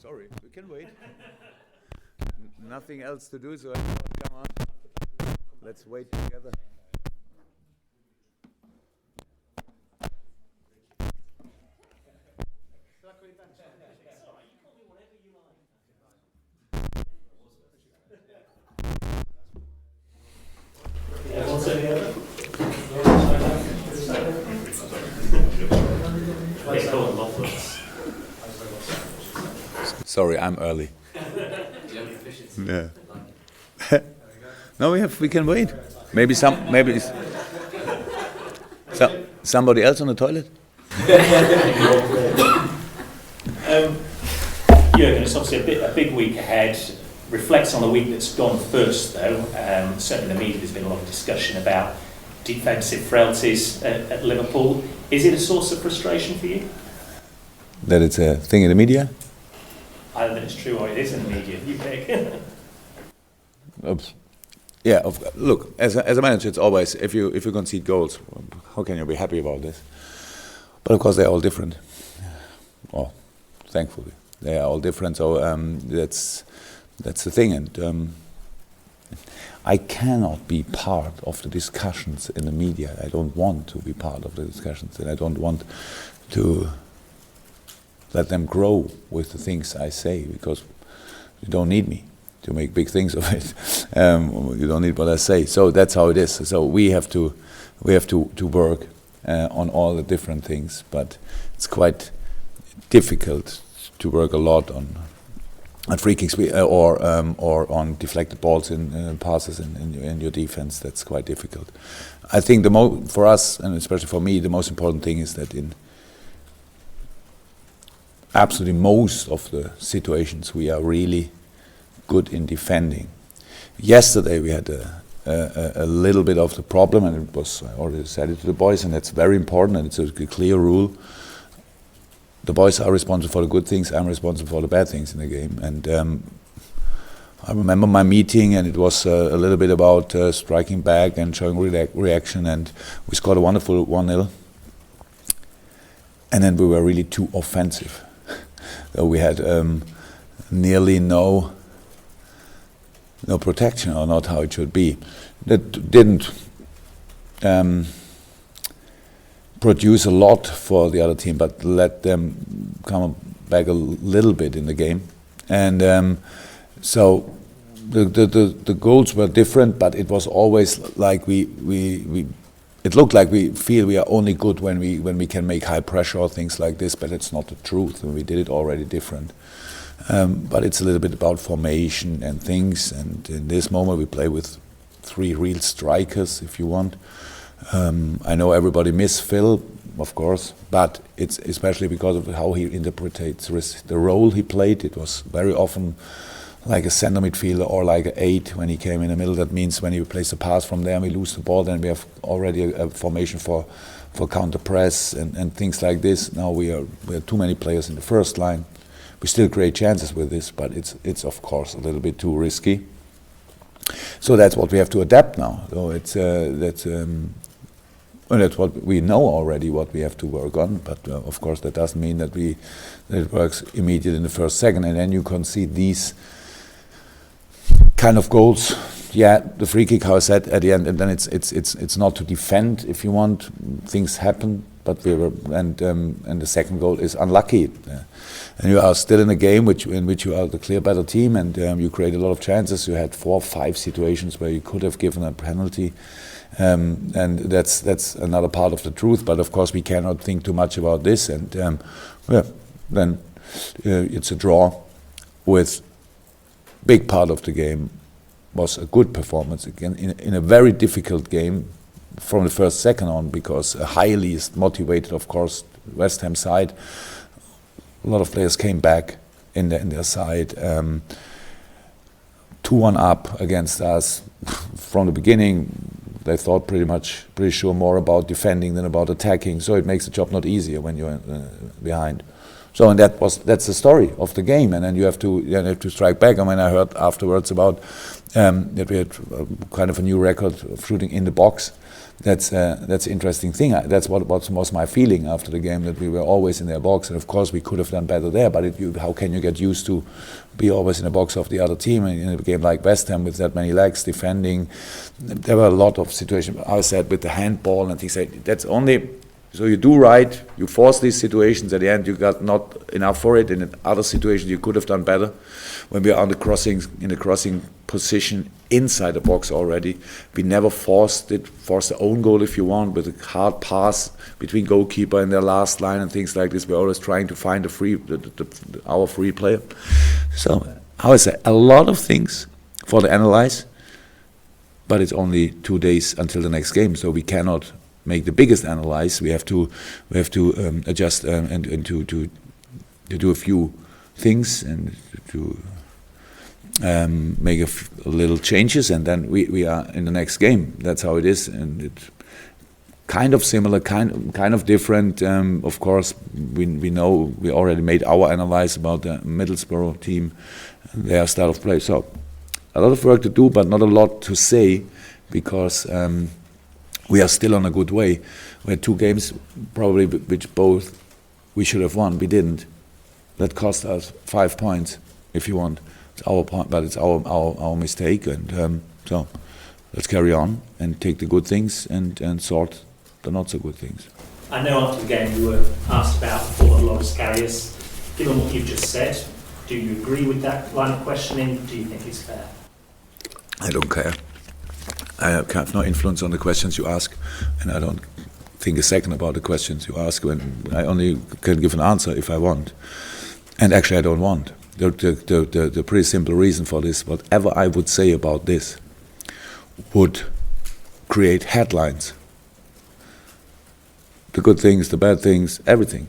Sorry, we can wait. Nothing else to do, so I thought, come on, let's wait together. Sorry, I'm early. Yeah. No, we can wait. Maybe somebody else on the toilet. Jurgen, it's obviously a big week ahead. Reflects on the week that's gone first, though. Certainly in the media, there's been a lot of discussion about defensive frailties at Liverpool. Is it a source of frustration for you? That it's a thing in the media? Either that it's true or it is in the media. You pick. Oops. Yeah. Look, as a manager, it's always if you concede goals, how can you be happy about this? But of course, they're all different. Well, thankfully, they are all different. So that's the thing, and I cannot be part of the discussions in the media. I don't want to be part of the discussions, and I don't want to let them grow with the things I say, because you don't need me to make big things of it. You don't need what I say. So that's how it is. So we have to work on all the different things, but it's quite difficult to work a lot on free kicks or on deflected balls in passes in your defense. That's quite difficult. I think for us, and especially for me, the most important thing is that in absolutely most of the situations we are really good in defending. Yesterday we had a little bit of the problem, and it was, I already said it to the boys, and that's very important, and it's a clear rule. The boys are responsible for the good things, I'm responsible for the bad things in the game. And I remember my meeting, and it was a little bit about striking back and showing reaction, and we scored a wonderful 1-0. And then we were really too offensive. So we had nearly no protection, or not how it should be. That didn't produce a lot for the other team, but let them come back a little bit in the game. And so the goals were different, but it was always like it looked like we feel we are only good when we can make high pressure or things like this, but it's not the truth. We did it already different. But it's a little bit about formation and things, and in this moment we play with 3 real strikers, if you want. I know everybody miss Phil, of course, but it's especially because of how he interprets the role he played. It was very often like a center midfielder or like an 8 when he came in the middle. That means when he plays the pass from there and we lose the ball, then we have already a formation for counter press and things like this. Now we have too many players in the first line. We still create chances with this, but it's of course a little bit too risky. So that's what we have to adapt now. So that's what we know already, what we have to work on. But of course that doesn't mean that it works immediately in the first second, and then you concede these kind of goals. Yeah, the free kick, how I said at the end, and then it's not to defend if you want. Things happen, but and the second goal is unlucky. And you are still in a game in which you are the clear better team, and you create a lot of chances. You had 4 or 5 situations where you could have given a penalty, and that's another part of the truth. But of course we cannot think too much about this, and then it's a draw. With big part of the game was a good performance again in a very difficult game from the first second on, because a highly motivated, of course, West Ham side. A lot of players came back in their side. 2-1 up against us from the beginning. They thought pretty sure more about defending than about attacking. So it makes the job not easier when you're behind. So, and that's the story of the game, and then you have to strike back. I mean, I heard afterwards about that we had kind of a new record of shooting in the box. That's an interesting thing. That's what was my feeling after the game, that we were always in their box, and of course we could have done better there. But how can you get used to be always in the box of the other team? And in a game like West Ham with that many legs defending, there were a lot of situations. I said with the handball and things like that's only. So you do right, you force these situations, at the end you got not enough for it. In other situations you could have done better. When we are on the crossing position inside the box already, we never forced the own goal if you want, with a hard pass between goalkeeper and their last line and things like this. We're always trying to find our free player. So, how I say, a lot of things for the analyze, but it's only 2 days until the next game, so we cannot make the biggest analyze. We have to adjust and to do a few things and to make a little changes, and then we are in the next game. That's how it is, and it's kind of similar, kind of different. Of course, we know we already made our analyze about the Middlesbrough team, their style of play. So a lot of work to do, but not a lot to say, because we are still on a good way. We had 2 games probably which both we should have won. We didn't. That cost us 5 points, if you want. It's our point, but it's our mistake. And so let's carry on and take the good things and sort the not so good things. I know after the game you were asked about Fort Loris carriers. Given what you've just said, do you agree with that line of questioning? Do you think it's fair? I don't care. I have no influence on the questions you ask, and I don't think a second about the questions you ask. When I only can give an answer if I want, and actually I don't want. The pretty simple reason for this: whatever I would say about this would create headlines. The good things, the bad things, everything.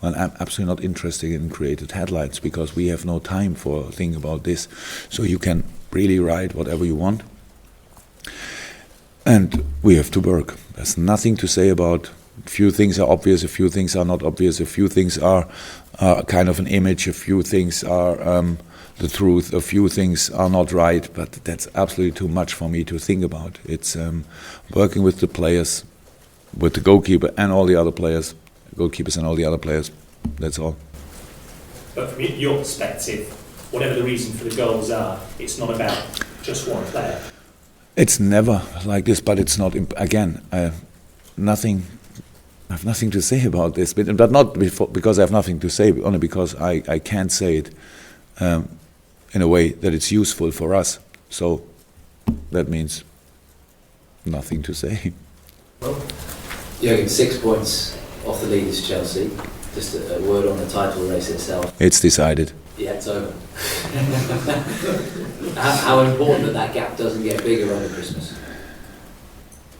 Well, I'm absolutely not interested in created headlines, because we have no time for a thing about this. So you can really write whatever you want. And we have to work. There's nothing to say about. A few things are obvious, a few things are not obvious, a few things are kind of an image, a few things are the truth, a few things are not right, but that's absolutely too much for me to think about. It's working with the players, with the goalkeeper and all the other players, goalkeepers and all the other players, that's all. But from your perspective, whatever the reason for the goals are, it's not about just one player. It's never like this, but it's not. Again, I have nothing to say about this, but not because I have nothing to say, only because I can't say it in a way that it's useful for us. So that means nothing to say. Well, Jurgen, 6 points off the lead is Chelsea. Just a word on the title race itself. It's decided. Yeah, it's over. How important that gap doesn't get bigger over Christmas?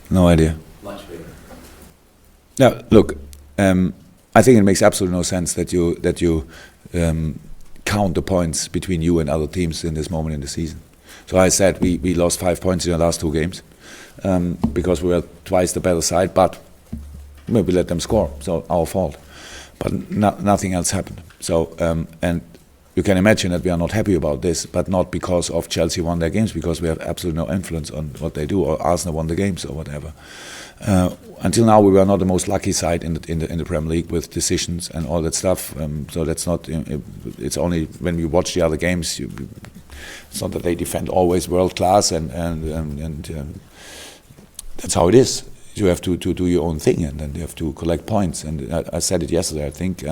No idea. Much bigger. Now, look, I think it makes absolutely no sense that you count the points between you and other teams in this moment in the season. So I said we lost 5 points in the last 2 games because we were twice the better side, but maybe let them score, so our fault. But nothing else happened. So and you can imagine that we are not happy about this, but not because of Chelsea won their games, because we have absolutely no influence on what they do, or Arsenal won the games or whatever. Until now, we were not the most lucky side in the Premier League with decisions and all that stuff. So that's not. It's only when we watch the other games. It's not that they defend always world class, and that's how it is. You have to do your own thing, and then you have to collect points. And I said it yesterday. I think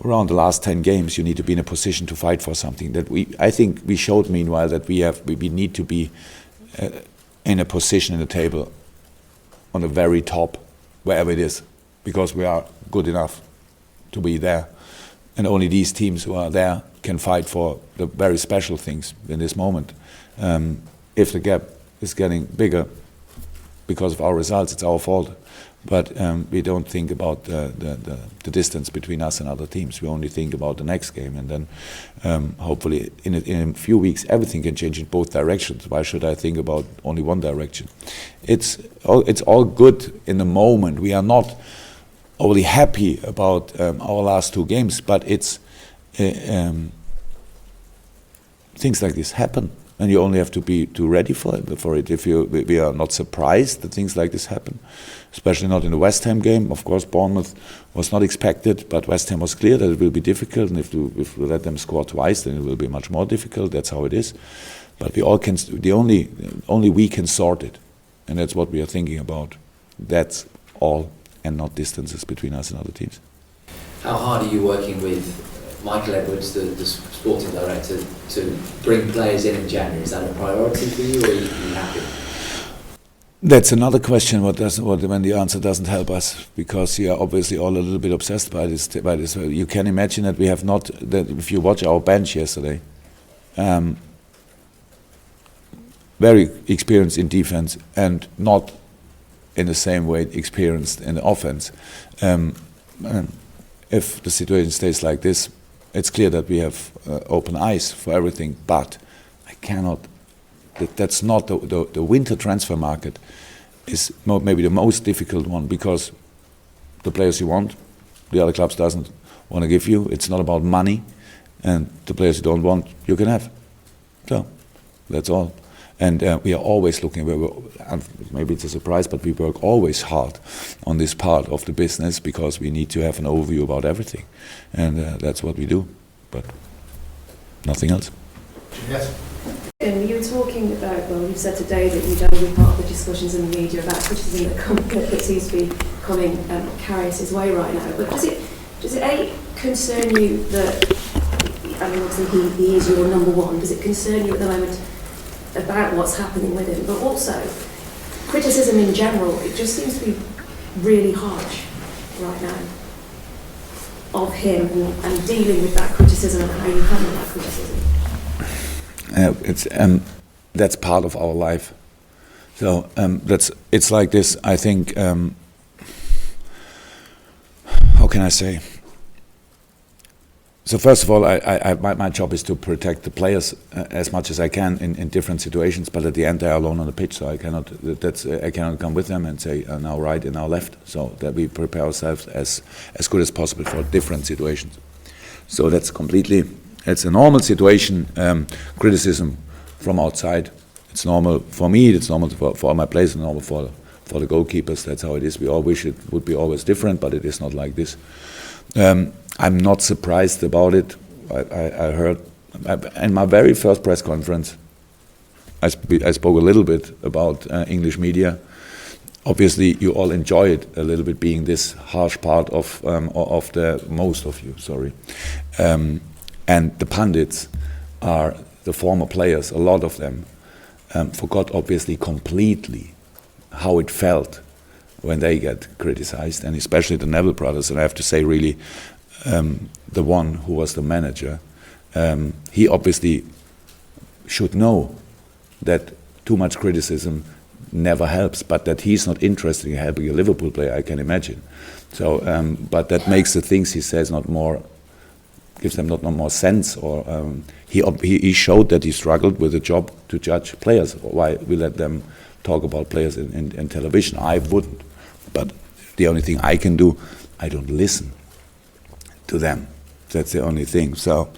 around the last 10 games, you need to be in a position to fight for something. I think we showed meanwhile that we need to be in a position in the table on the very top, wherever it is, because we are good enough to be there. And only these teams who are there can fight for the very special things in this moment. If the gap is getting bigger because of our results, it's our fault. But we don't think about the distance between us and other teams. We only think about the next game, and then hopefully in a few weeks everything can change in both directions. Why should I think about only one direction? It's all good in the moment. We are not overly happy about our last 2 games, but it's things like this happen, and you only have to be ready for it. If we are not surprised that things like this happen, especially not in the West Ham game. Of course, Bournemouth was not expected, but West Ham was clear that it will be difficult, and if we let them score twice, then it will be much more difficult. That's how it is. But we all can. Only we can sort it, and that's what we are thinking about. That's all, and not distances between us and other teams. How hard are you working with Michael Edwards, the sporting director, to bring players in January? Is that a priority for you, or are you happy? That's another question. When the answer doesn't help us, because you are obviously all a little bit obsessed by this. You can imagine that we have not. That if you watch our bench yesterday, very experienced in defense and not in the same way experienced in the offense. If the situation stays like this, it's clear that we have open eyes for everything. But I cannot. That's not the winter transfer market is maybe the most difficult one, because the players you want, the other clubs doesn't want to give you. It's not about money, and the players you don't want, you can have. So that's all. And we are always looking. Maybe it's a surprise, but we work always hard on this part of the business, because we need to have an overview about everything, and that's what we do. But nothing else. Yes. And you were talking about, well, you've said today that you don't be part of the discussions in the media about criticism that seems to be coming carrying its way right now. But does it A, concern you that, I mean, obviously he is your number one, does it concern you at the moment about what's happening with him? But also, criticism in general, it just seems to be really harsh right now of him and dealing with that criticism and how you handle that criticism. That's part of our life. So it's like this. I think. How can I say? So first of all, my job is to protect the players as much as I can in different situations. But at the end, they are alone on the pitch, so I cannot. I cannot come with them and say now right and now left. So that we prepare ourselves as good as possible for different situations. So that's completely. It's a normal situation. Criticism from outside. It's normal for me. It's normal for all my players. It's normal for the goalkeepers. That's how it is. We all wish it would be always different, but it is not like this. I'm not surprised about it. I heard in my very first press conference, I spoke a little bit about English media. Obviously, you all enjoy it a little bit, being this harsh part of the most of you. Sorry, and the pundits are the former players. A lot of them forgot obviously completely how it felt when they get criticized, and especially the Neville brothers. And I have to say, really, the one who was the manager, he obviously should know that too much criticism never helps, but that he's not interested in helping a Liverpool player, I can imagine. So, but that makes the things he says gives them not more sense. Or he showed that he struggled with the job to judge players. Why we let them talk about players in television? I wouldn't. But the only thing I can do, I don't listen to them. That's the only thing. So,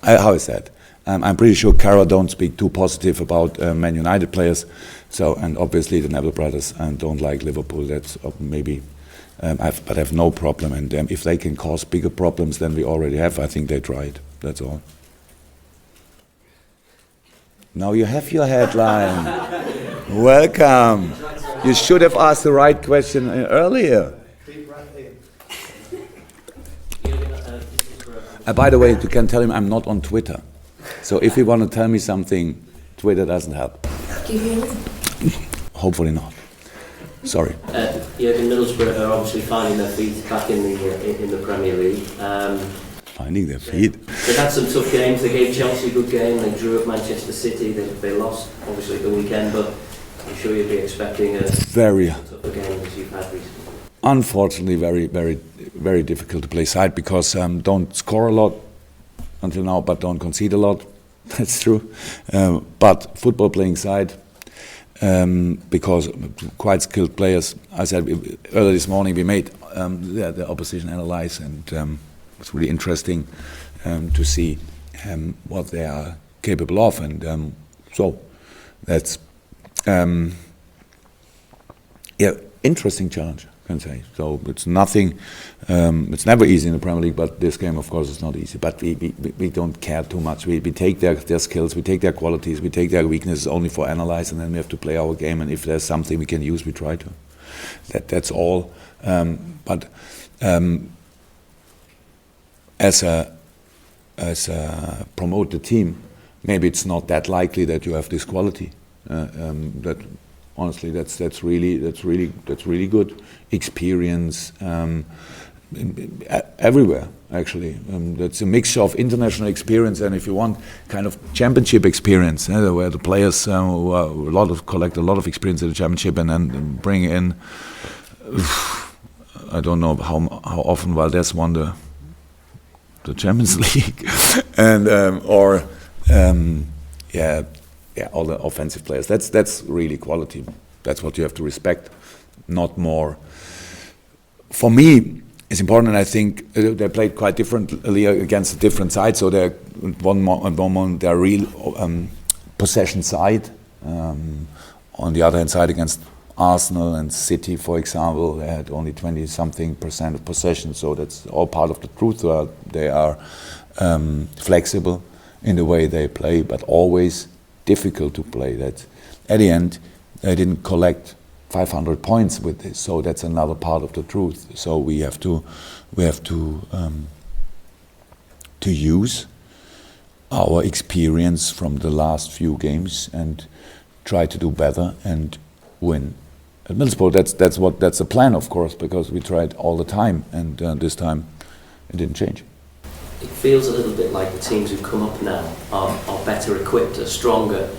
how is that? I'm pretty sure Cara don't speak too positive about Man United players. So, and obviously the Neville brothers don't like Liverpool. That's maybe, but I have no problem. And if they can cause bigger problems than we already have, I think they tried. That's all. Now you have your headline. Welcome. You should have asked the right question earlier. By the way, you can tell him I'm not on Twitter. So if you want to tell me something, Twitter doesn't help. Hopefully not. Sorry. Jurgen Middlesbrough are obviously finding their feet back in the Premier League. Finding their feet. They've had some tough games. They gave Chelsea a good game. They drew at Manchester City. They lost, obviously, at the weekend. But I'm sure you'd be expecting a very tougher game as you've had recently. Unfortunately, very, very, very difficult to play side, because don't score a lot until now, but don't concede a lot. That's true. But football playing side, because quite skilled players. I said earlier this morning we made the opposition analyze, and it's really interesting to see what they are capable of, and so that's interesting challenge, I can say. So it's nothing. It's never easy in the Premier League, but this game, of course, is not easy. But we don't care too much. We take their skills, we take their qualities, we take their weaknesses only for analyze, and then we have to play our game. And if there's something we can use, we try to. That's all. But as a promoted team, maybe it's not that likely that you have this quality. That honestly, that's really good experience everywhere. Actually, that's a mixture of international experience and, if you want, kind of championship experience, where the players collect a lot of experience in the championship and then bring in. I don't know how often Valdez won the Champions League, and all the offensive players. That's really quality. That's what you have to respect, not more. For me, it's important, and I think they played quite differently against a different side. So they're at one moment they're real possession side. On the other hand side, against Arsenal and City, for example, they had only 20-something% of possession. So that's all part of the truth. They are flexible in the way they play, but always difficult to play. That at the end they didn't collect 500 points with this, so that's another part of the truth. So we have to use our experience from the last few games and try to do better and win. At Middlesbrough, that's the plan, of course, because we tried all the time, and this time it didn't change. It feels a little bit like the teams who come up now are better equipped, are stronger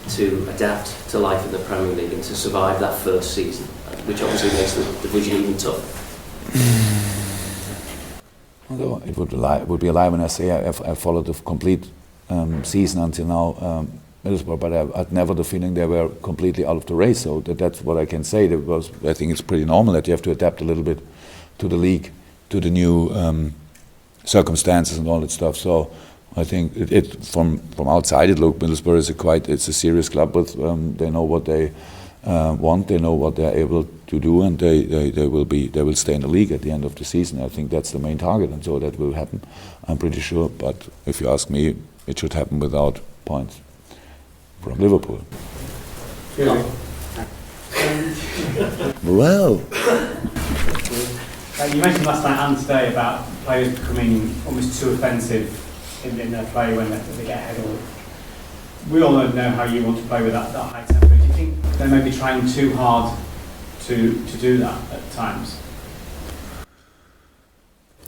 to adapt to life in the Premier League and to survive that first season, which obviously makes the division even tougher. Although it would be a lie when I say I followed the complete season until now, Middlesbrough, but I had never the feeling they were completely out of the race. So that's what I can say. I think it's pretty normal that you have to adapt a little bit to the league, to the new circumstances and all that stuff. So I think it from outside it looked, Middlesbrough it's a serious club, but they know what they want, they know what they're able to do, and they will stay in the league at the end of the season. I think that's the main target, and so that will happen, I'm pretty sure. But if you ask me, it should happen without points from Liverpool. Really? Well, you mentioned last night and today about players becoming almost too offensive in their play when they get ahead. We all know how you want to play with that high tempo. Do you think they may be trying too hard to do that at times?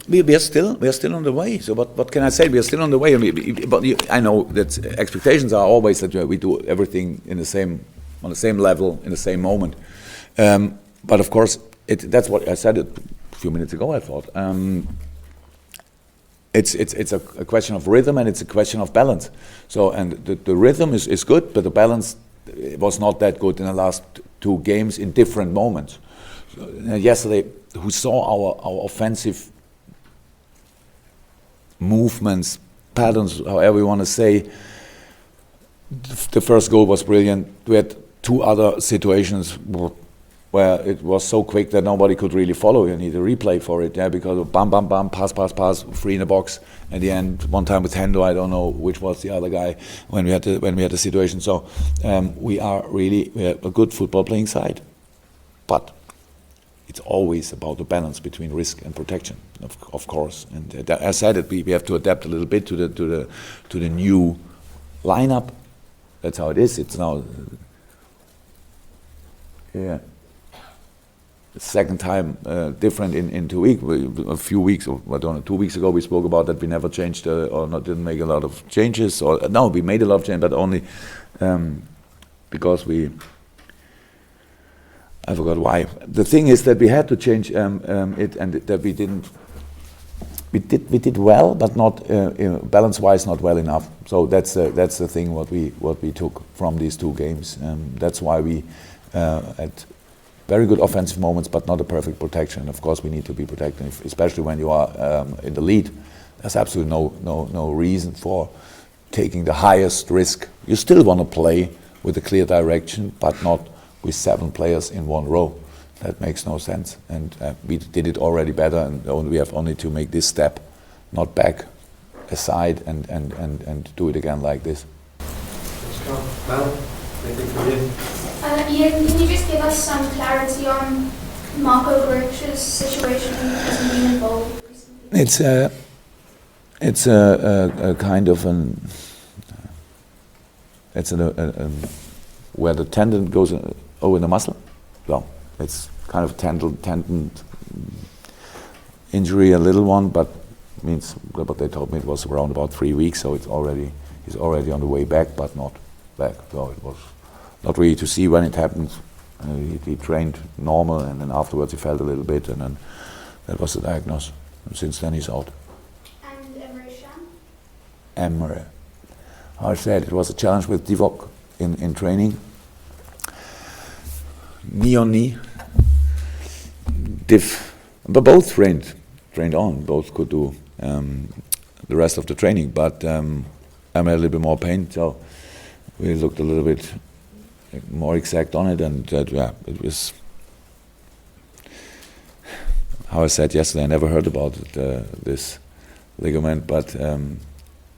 we are still on the way. So what can I say? We are still on the way. But I know that expectations are always that we do everything on the same level, in the same moment. But of course, that's what I said a few minutes ago. I thought it's a question of rhythm, and it's a question of balance. So and the rhythm is good, but the balance was not that good in the last two games in different moments. So, yesterday, who saw our offensive movements, patterns, however you want to say. The first goal was brilliant. We had two other situations where it was so quick that nobody could really follow. You need a replay for it, because of bam, bam, bam, pass, free in the box. At the end, one time with Hendo, I don't know which was the other guy when we had the situation. So we are a good football playing side, but it's always about the balance between risk and protection, of course. And as I said, we have to adapt a little bit to the new lineup. That's how it is. It's now, the second time different in 2 weeks. A few weeks, or I don't know, 2 weeks ago we spoke about that we never changed didn't make a lot of changes. No, we made a lot of changes, but only because I forgot why. The thing is that we had to change it, and that we didn't we did well, but not balance-wise not well enough. So that's the thing what we took from these two games. That's why we had very good offensive moments, but not a perfect protection. And of course, we need to be protected, especially when you are in the lead. There's absolutely no reason for taking the highest risk. You still want to play with a clear direction, but not with 7 players in one row. That makes no sense. And we did it already better, and we have only to make this step, not back, aside, and do it again like this. Mel, anything from you? Ian, can you just give us some clarity on Marco Grujić's situation? He hasn't been involved recently. It's a kind of where the tendon goes over the muscle. Well, it's kind of tendon injury, a little one, but means what they told me it was around about 3 weeks, so he's already on the way back, but not back. So it was not really to see when it happened. He trained normal, and then afterwards he felt a little bit, and then that was the diagnosis. And since then he's out. Emre. I said it was a challenge with Divock in training. Knee on knee. But both trained on. Both could do the rest of the training. But Emre had a little bit more pain, so we looked a little bit more exact on it, and it was. How I said yesterday, I never heard about this ligament, but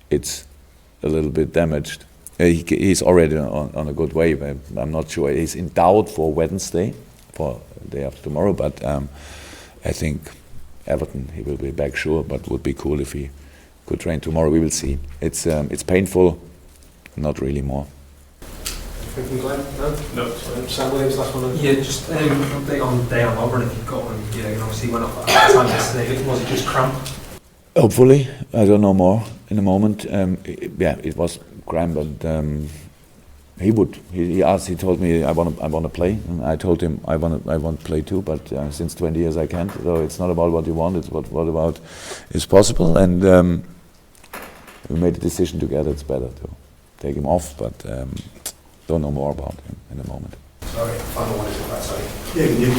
it's a little bit damaged. He's already on a good way, but I'm not sure. He's in doubt for Wednesday, for the day after tomorrow, but I think Everton, he will be back sure, but would be cool if he could train tomorrow. We will see. It's painful, not really more. Anything from Glenn? No? Sam Williams, last one. Yeah, just an update on Dale Lovren if you've got one. You know, obviously he went off at time yesterday. Was it just cramp? Hopefully, I don't know more in a moment. It was cramp, and he asked. He told me I want to play, and I told him I want to play too. But since 20 years I can't. So it's not about what you want; it's what about is possible. And we made a decision together. It's better to take him off, but don't know more about him in a moment. Sorry, final one is if that's okay. Yeah,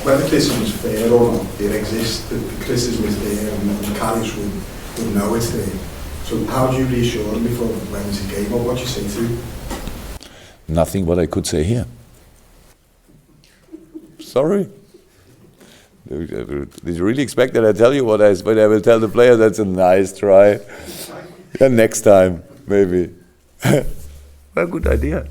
whether criticism is fair or not, it exists. The criticism is there, and the Carriers would know it's there. So how do you reassure him before Wednesday game, or what do you say to him? Nothing what I could say here. Sorry. Did you really expect that I tell you what I will tell the player? That's a nice try. Yeah, next time, maybe. Well, good idea.